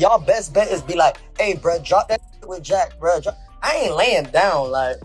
y'all best bet is be like, hey, bro, drop that with Jack, bro. I ain't laying down. Like,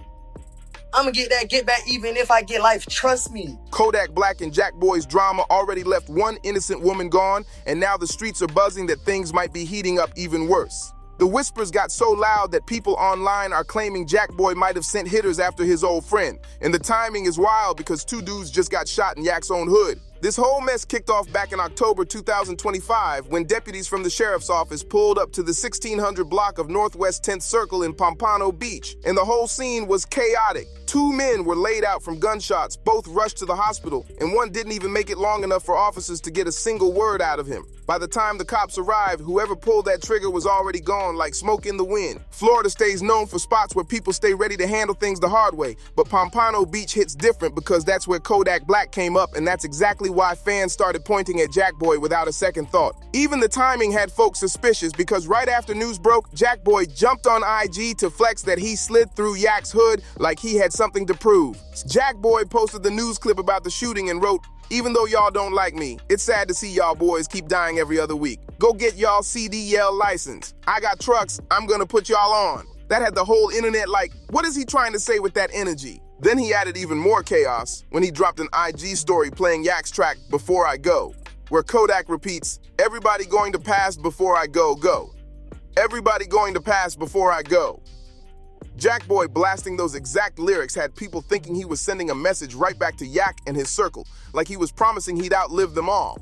I'm gonna get back even if I get life. Trust me. Kodak Black and Jack Boy's drama already left one innocent woman gone, and now the streets are buzzing that things might be heating up even worse. The whispers got so loud that people online are claiming Jack Boy might have sent hitters after his old friend. And the timing is wild because two dudes just got shot in Yak's own hood. This whole mess kicked off back in October 2025 when deputies from the sheriff's office pulled up to the 1600 block of Northwest 10th Circle in Pompano Beach, and the whole scene was chaotic. Two men were laid out from gunshots, both rushed to the hospital, and one didn't even make it long enough for officers to get a single word out of him. By the time the cops arrived, whoever pulled that trigger was already gone like smoke in the wind. Florida stays known for spots where people stay ready to handle things the hard way, but Pompano Beach hits different because that's where Kodak Black came up, and that's exactly why fans started pointing at Jack Boy without a second thought. Even the timing had folks suspicious because right after news broke, Jack Boy jumped on IG to flex that he slid through Yak's hood like he had something to prove. Jack Boy posted the news clip about the shooting and wrote, "Even though y'all don't like me, it's sad to see y'all boys keep dying every other week. Go get y'all CDL license. I got trucks, I'm gonna put y'all on." That had the whole internet like, what is he trying to say with that energy? Then he added even more chaos when he dropped an IG story playing Yak's track, "Before I Go," where Kodak repeats, "Everybody going to pass before I go, go. Everybody going to pass before I go." Jack Boy blasting those exact lyrics had people thinking he was sending a message right back to Yak and his circle, like he was promising he'd outlive them all.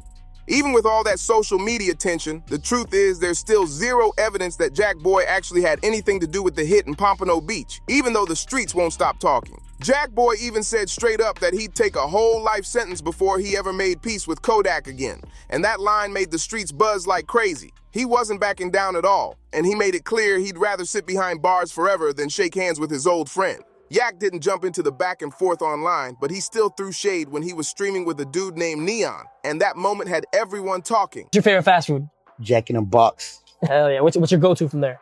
Even with all that social media attention, the truth is there's still zero evidence that Jack Boy actually had anything to do with the hit in Pompano Beach, even though the streets won't stop talking. Jack Boy even said straight up that he'd take a whole life sentence before he ever made peace with Kodak again, and that line made the streets buzz like crazy. He wasn't backing down at all, and he made it clear he'd rather sit behind bars forever than shake hands with his old friend. Yak didn't jump into the back and forth online, but he still threw shade when he was streaming with a dude named Neon, and that moment had everyone talking. What's your favorite fast food? Jack in a box. Hell yeah. What's your go-to from there?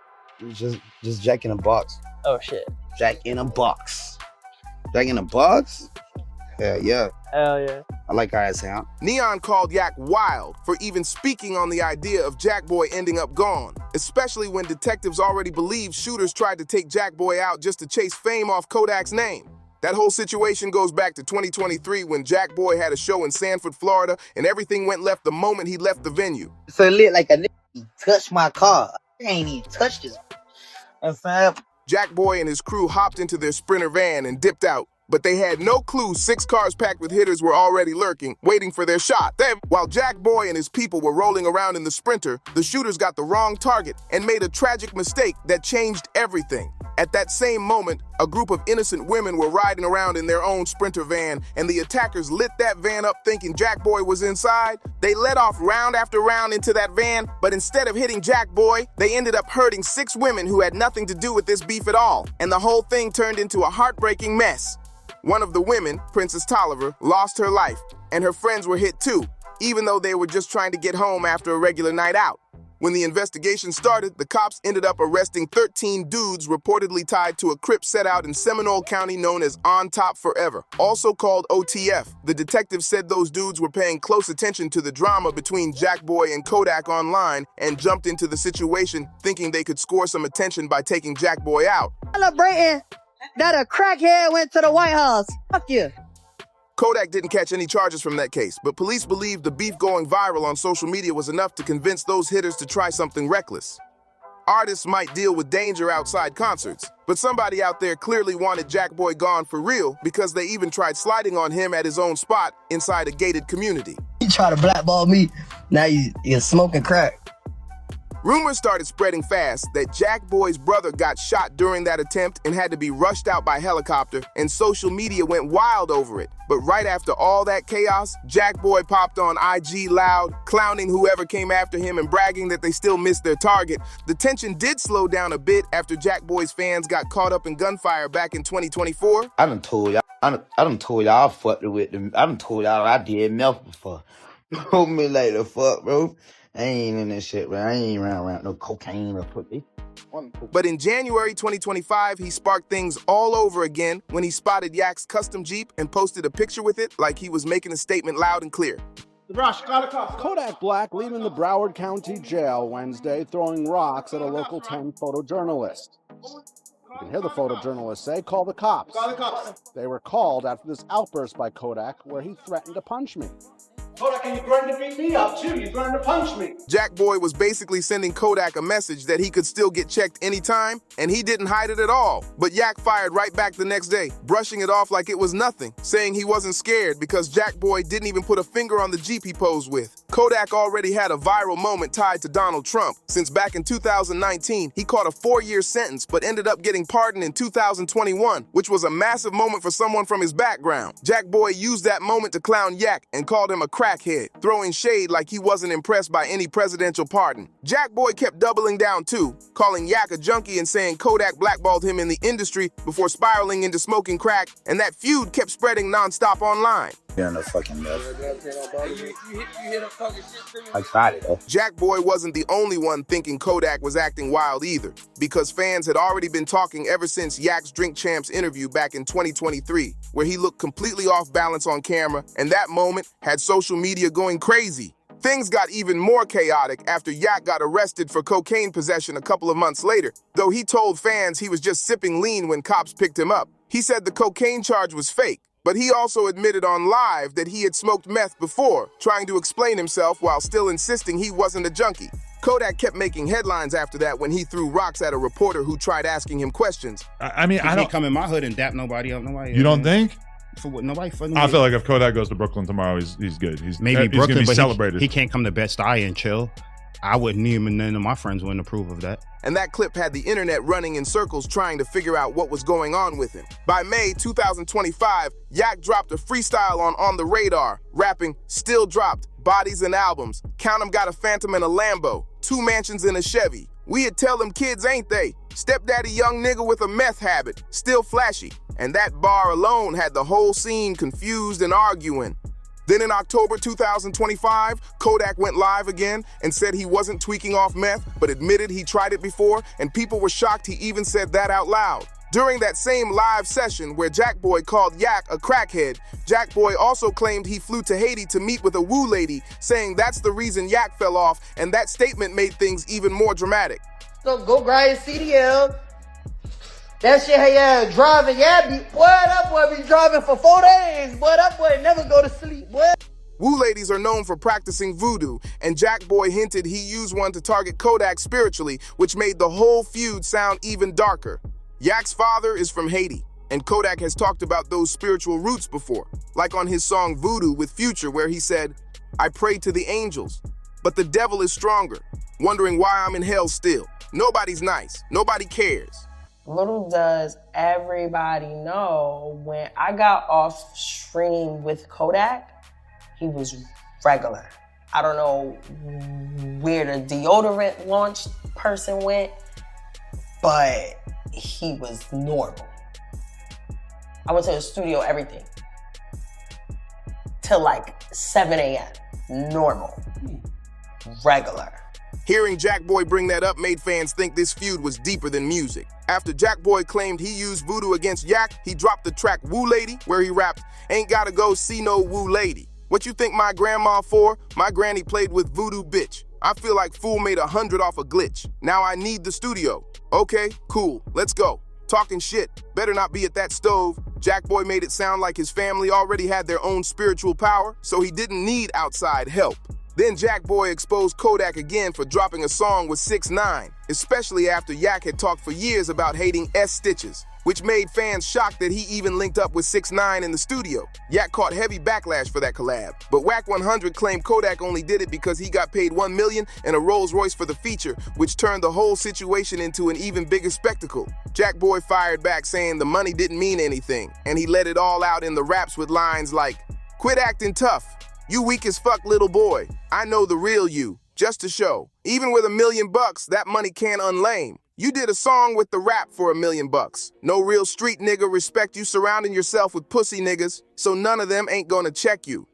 Just Jack in a box. Oh shit. Jack in a box. Jack in a box? Hell yeah. Hell yeah. I like how that sound. Neon called Yak wild for even speaking on the idea of Jack Boy ending up gone, especially when detectives already believed shooters tried to take Jack Boy out just to chase fame off Kodak's name. That whole situation goes back to 2023 when Jack Boy had a show in Sanford, Florida, and everything went left the moment he left the venue. So lit like a nigga touched my car. I ain't even touched this. Jack Boy and his crew hopped into their Sprinter van and dipped out, but they had no clue 6 cars packed with hitters were already lurking, waiting for their shot. Then, while Jack Boy and his people were rolling around in the Sprinter, the shooters got the wrong target and made a tragic mistake that changed everything. At that same moment, a group of innocent women were riding around in their own Sprinter van, and the attackers lit that van up thinking Jack Boy was inside. They let off round after round into that van, but instead of hitting Jack Boy, they ended up hurting 6 women who had nothing to do with this beef at all, and the whole thing turned into a heartbreaking mess. One of the women, Princess Tolliver, lost her life, and her friends were hit too, even though they were just trying to get home after a regular night out. When the investigation started, the cops ended up arresting 13 dudes reportedly tied to a Crip set out in Seminole County known as On Top Forever, also called OTF. The detectives said those dudes were paying close attention to the drama between Jack Boy and Kodak online and jumped into the situation thinking they could score some attention by taking Jack Boy out. Celebrating that a crackhead went to the White House. Fuck you. Kodak didn't catch any charges from that case, but police believed the beef going viral on social media was enough to convince those hitters to try something reckless. Artists might deal with danger outside concerts, but somebody out there clearly wanted Jack Boy gone for real because they even tried sliding on him at his own spot inside a gated community. He tried to blackball me. Now you're smoking crack. Rumors started spreading fast that Jack Boy's brother got shot during that attempt and had to be rushed out by helicopter, and social media went wild over it. But right after all that chaos, Jack Boy popped on IG loud, clowning whoever came after him and bragging that they still missed their target. The tension did slow down a bit after Jack Boy's fans got caught up in gunfire back in 2024. I done told y'all I fucked with them. I done told y'all I did meth before. Told me like the fuck, bro. I ain't in this shit, bro. I ain't around no cocaine or pussy. But in January 2025, he sparked things all over again when he spotted Yak's custom Jeep and posted a picture with it like he was making a statement loud and clear. Kodak Black leaving the Broward County Jail Wednesday, throwing rocks at a local 10 photojournalist. You can hear the photojournalist say, "Call the cops." They were called after this outburst by Kodak where he threatened to punch me. Kodak, and you're threatening to beat me up too. You're threatening to punch me. Jack Boy was basically sending Kodak a message that he could still get checked anytime, and he didn't hide it at all. But Yak fired right back the next day, brushing it off like it was nothing, saying he wasn't scared because Jack Boy didn't even put a finger on the Jeep he posed with. Kodak already had a viral moment tied to Donald Trump, since back in 2019, he caught a 4-year sentence but ended up getting pardoned in 2021, which was a massive moment for someone from his background. Jack Boy used that moment to clown Yak and called him a crackhead, throwing shade like he wasn't impressed by any presidential pardon. Jack Boy kept doubling down too, calling Yak a junkie and saying Kodak blackballed him in the industry before spiraling into smoking crack, and that feud kept spreading nonstop online. You're in the fucking mess. I tried it though. Jack Boy wasn't the only one thinking Kodak was acting wild either, because fans had already been talking ever since Yak's Drink Champs interview back in 2023, where he looked completely off balance on camera, and that moment had social media going crazy. Things got even more chaotic after Yak got arrested for cocaine possession a couple of months later, though he told fans he was just sipping lean when cops picked him up. He said the cocaine charge was fake, but he also admitted on live that he had smoked meth before, trying to explain himself while still insisting he wasn't a junkie. Kodak kept making headlines after that when he threw rocks at a reporter who tried asking him questions. I mean, I don't come in my hood and dap nobody up. Nobody. You don't think? For what? Nobody fucking. I feel like if Kodak goes to Brooklyn tomorrow, he's good. Maybe Brooklyn, gonna be but celebrated. He can't come to Bed-Stuy and chill. I wouldn't even, none of my friends wouldn't approve of that. And that clip had the internet running in circles trying to figure out what was going on with him. By May 2025, Yak dropped a freestyle on The Radar, rapping, "Still dropped, bodies and albums. Count 'em got a Phantom and a Lambo, 2 mansions and a Chevy. We'd tell them kids, ain't they? Stepdaddy young nigga with a meth habit, still flashy." And that bar alone had the whole scene confused and arguing. Then in October 2025, Kodak went live again and said he wasn't tweaking off meth, but admitted he tried it before, and people were shocked he even said that out loud. During that same live session where Jack Boy called Yak a crackhead, Jack Boy also claimed he flew to Haiti to meet with a woo lady, saying that's the reason Yak fell off, and that statement made things even more dramatic. So go grind CDL. That shit, hey, yeah, driving, yeah, boy, that boy be driving for 4 days, boy, that boy never go to sleep, boy. Woo ladies are known for practicing voodoo, and Jack Boy hinted he used one to target Kodak spiritually, which made the whole feud sound even darker. Yak's father is from Haiti, and Kodak has talked about those spiritual roots before, like on his song Voodoo with Future, where he said, "I pray to the angels, but the devil is stronger, wondering why I'm in hell still. Nobody's nice, nobody cares." Little does everybody know, when I got off stream with Kodak, he was regular. I don't know where the deodorant launch person went, but he was normal. I went to the studio, everything, till like 7 a.m. Normal, regular. Hearing Jack Boy bring that up made fans think this feud was deeper than music. After Jack Boy claimed he used voodoo against Yak, he dropped the track Woo Lady, where he rapped, "Ain't gotta go see no woo lady. What you think my grandma for? My granny played with voodoo bitch. I feel like Fool made 100 off a glitch. Now I need the studio. Okay, cool, let's go. Talking shit, better not be at that stove." Jack Boy made it sound like his family already had their own spiritual power, so he didn't need outside help. Then Jack Boy exposed Kodak again for dropping a song with 6ix9ine, especially after Yak had talked for years about hating S-Stitches, which made fans shocked that he even linked up with 6ix9ine in the studio. Yak caught heavy backlash for that collab, but Wack 100 claimed Kodak only did it because he got paid $1 million and a Rolls Royce for the feature, which turned the whole situation into an even bigger spectacle. Jack Boy fired back saying the money didn't mean anything, and he let it all out in the raps with lines like, "Quit acting tough. You weak as fuck, little boy. I know the real you, just to show. Even with $1 million, that money can't unlame. You did a song with the rap for $1 million. No real street nigga respect you surrounding yourself with pussy niggas, so none of them ain't gonna check you."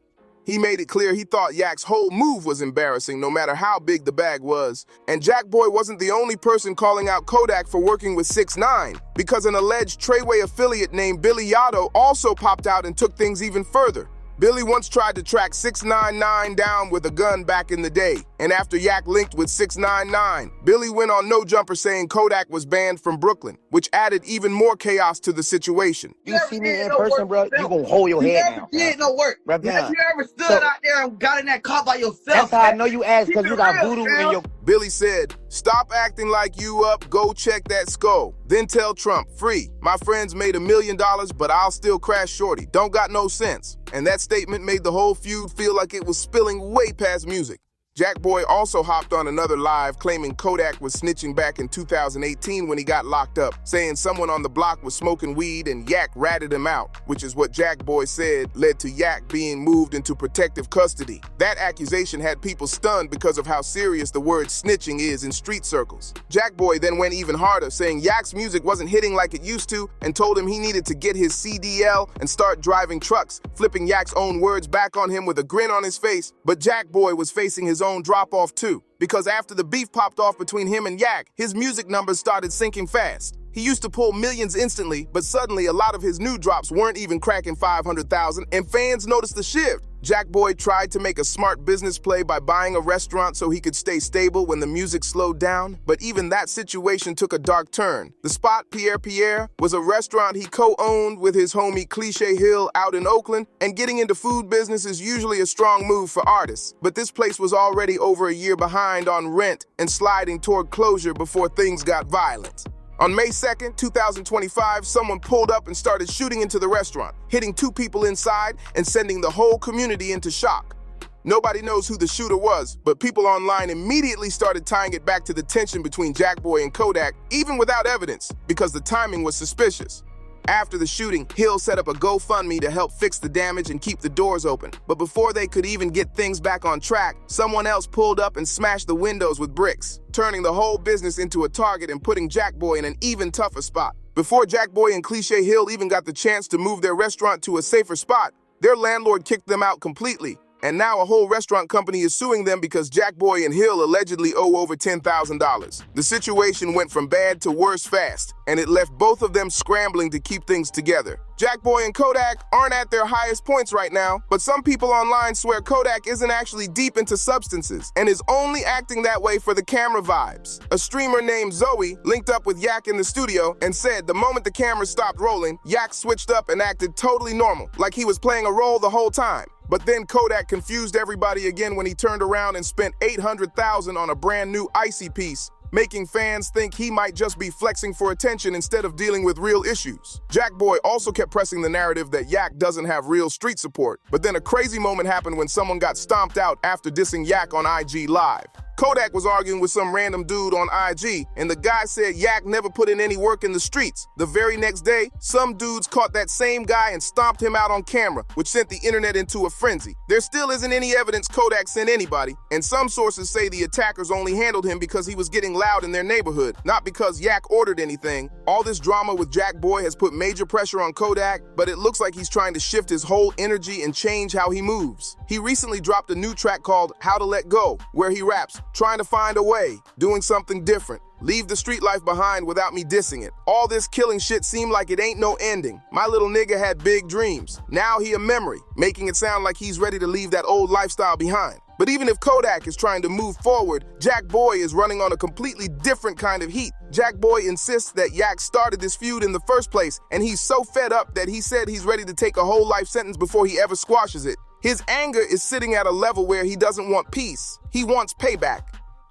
He made it clear he thought Yak's whole move was embarrassing no matter how big the bag was. And Jack Boy wasn't the only person calling out Kodak for working with 6ix9ine, because an alleged Treyway affiliate named Billy Yotto also popped out and took things even further. Billy once tried to track 699 down with a gun back in the day, and after Yak linked with 699, Billy went on No Jumper saying Kodak was banned from Brooklyn, which added even more chaos to the situation. You see me in person, bro, you gonna hold your head down. You did no work. Bro, Have you ever stood out there and got in that car by yourself? That's how I know you asked, because you got voodoo in your... Billy said, "Stop acting like you up, go check that skull. Then tell Trump, free. My friends made $1 million, but I'll still crash shorty. Don't got no sense." And that statement made the whole feud feel like it was spilling way past music. Jackboy also hopped on another live claiming Kodak was snitching back in 2018 when he got locked up, saying someone on the block was smoking weed and Yak ratted him out, which is what Jackboy said led to Yak being moved into protective custody. That accusation had people stunned because of how serious the word snitching is in street circles. Jackboy then went even harder, saying Yak's music wasn't hitting like it used to and told him he needed to get his CDL and start driving trucks, flipping Yak's own words back on him with a grin on his face. But Jackboy was facing his own drop-off too, because after the beef popped off between him and Yak, his music numbers started sinking fast. He used to pull millions instantly, but suddenly a lot of his new drops weren't even cracking 500,000, and fans noticed the shift. Jackboy tried to make a smart business play by buying a restaurant so he could stay stable when the music slowed down, but even that situation took a dark turn. The spot, Pierre was a restaurant he co-owned with his homie Cliche Hill out in Oakland, and getting into food business is usually a strong move for artists. But this place was already over a year behind on rent and sliding toward closure before things got violent. On May 2nd, 2025, someone pulled up and started shooting into the restaurant, hitting 2 people inside and sending the whole community into shock. Nobody knows who the shooter was, but people online immediately started tying it back to the tension between Jackboy and Kodak, even without evidence, because the timing was suspicious. After the shooting, Hill set up a GoFundMe to help fix the damage and keep the doors open. But before they could even get things back on track, someone else pulled up and smashed the windows with bricks, turning the whole business into a target and putting Jackboy in an even tougher spot. Before Jackboy and Cliche Hill even got the chance to move their restaurant to a safer spot, their landlord kicked them out completely. And now a whole restaurant company is suing them because Jackboy and Hill allegedly owe over $10,000. The situation went from bad to worse fast, and it left both of them scrambling to keep things together. Jackboy and Kodak aren't at their highest points right now, but some people online swear Kodak isn't actually deep into substances and is only acting that way for the camera vibes. A streamer named Zoe linked up with Yak in the studio and said the moment the camera stopped rolling, Yak switched up and acted totally normal, like he was playing a role the whole time. But then Kodak confused everybody again when he turned around and spent $800,000 on a brand new icy piece, making fans think he might just be flexing for attention instead of dealing with real issues. Jackboy also kept pressing the narrative that Yak doesn't have real street support, but then a crazy moment happened when someone got stomped out after dissing Yak on IG Live. Kodak was arguing with some random dude on IG, and the guy said Yak never put in any work in the streets. The very next day, some dudes caught that same guy and stomped him out on camera, which sent the internet into a frenzy. There still isn't any evidence Kodak sent anybody, and some sources say the attackers only handled him because he was getting loud in their neighborhood, not because Yak ordered anything. All this drama with Jackboy has put major pressure on Kodak, but it looks like he's trying to shift his whole energy and change how he moves. He recently dropped a new track called How to Let Go, where he raps, trying to find a way, doing something different. Leave the street life behind without me dissing it. All this killing shit seemed like it ain't no ending. My little nigga had big dreams. Now he a memory, making it sound like he's ready to leave that old lifestyle behind. But even if Kodak is trying to move forward, Jackboy is running on a completely different kind of heat. Jackboy insists that Yak started this feud in the first place, and he's so fed up that he said he's ready to take a whole life sentence before he ever squashes it. His anger is sitting at a level where he doesn't want peace. He wants payback.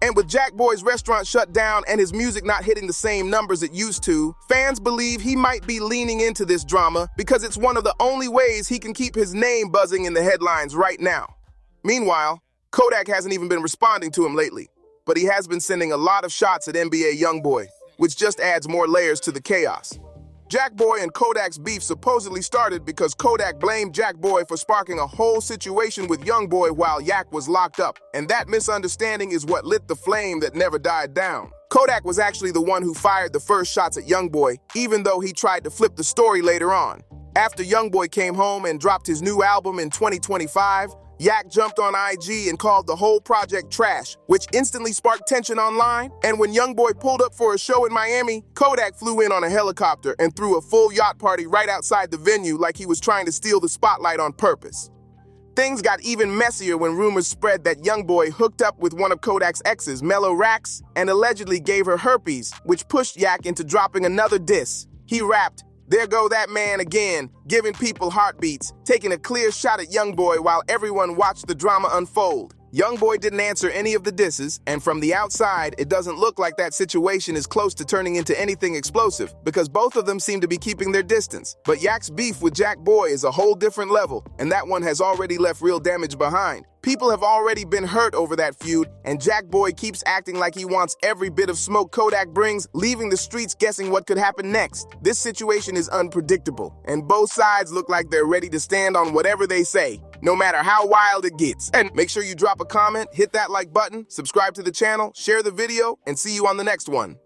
And with Jackboy's restaurant shut down and his music not hitting the same numbers it used to, fans believe he might be leaning into this drama because it's one of the only ways he can keep his name buzzing in the headlines right now. Meanwhile, Kodak hasn't even been responding to him lately, but he has been sending a lot of shots at NBA Youngboy, which just adds more layers to the chaos. Jackboy and Kodak's beef supposedly started because Kodak blamed Jackboy for sparking a whole situation with Youngboy while Yak was locked up, and that misunderstanding is what lit the flame that never died down. Kodak was actually the one who fired the first shots at Youngboy, even though he tried to flip the story later on. After Youngboy came home and dropped his new album in 2025, Yak jumped on IG and called the whole project trash, which instantly sparked tension online. And when Youngboy pulled up for a show in Miami, Kodak flew in on a helicopter and threw a full yacht party right outside the venue like he was trying to steal the spotlight on purpose. Things got even messier when rumors spread that YoungBoy hooked up with one of Kodak's exes, Mellow Rax, and allegedly gave her herpes, which pushed Yak into dropping another diss. He rapped, "There go that man again, giving people heartbeats," taking a clear shot at YoungBoy while everyone watched the drama unfold. YoungBoy didn't answer any of the disses, and from the outside, it doesn't look like that situation is close to turning into anything explosive, because both of them seem to be keeping their distance. But Yak's beef with Jack Boy is a whole different level, and that one has already left real damage behind. People have already been hurt over that feud, and Jack Boy keeps acting like he wants every bit of smoke Kodak brings, leaving the streets guessing what could happen next. This situation is unpredictable, and both sides look like they're ready to stand on whatever they say, no matter how wild it gets. And make sure you drop a comment, hit that like button, subscribe to the channel, share the video, and see you on the next one.